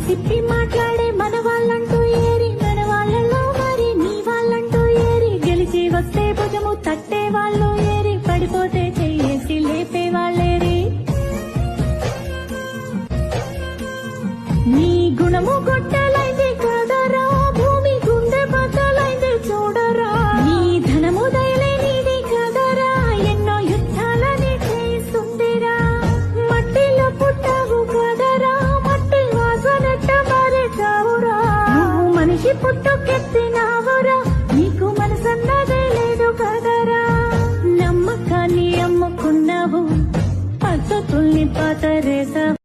తిప్పి మాట్లాడే మన వాళ్ళంటూ ఏరి, మన వాళ్ళలో మరి నీ వాళ్ళంటూ ఏరి, గెలిచి వస్తే భుజము తట్టే వాళ్ళు ఏరి, పడిపోతే చెయ్యేసి లేపే వాళ్ళేరి. నీ గుణము గొట్టలైంది కదరా, భూమి గుండె బద్దలైంది చూడరా. నీ ధనము దయలేనిది కదరా, ఎన్నో యుద్ధాలని చేస్తుందిరా. మట్టిలో పుట్టావు కదరా, మట్టి వాసనట్ట మారేసావురా. నువ్వు మనిషి పుట్టుకెత్తినావురా, నీకు మనసన్నదే లేదు కదరా. నమ్మకాన్ని అమ్ముకున్నావు, పద్ధతుల్ని పాతరేసావు.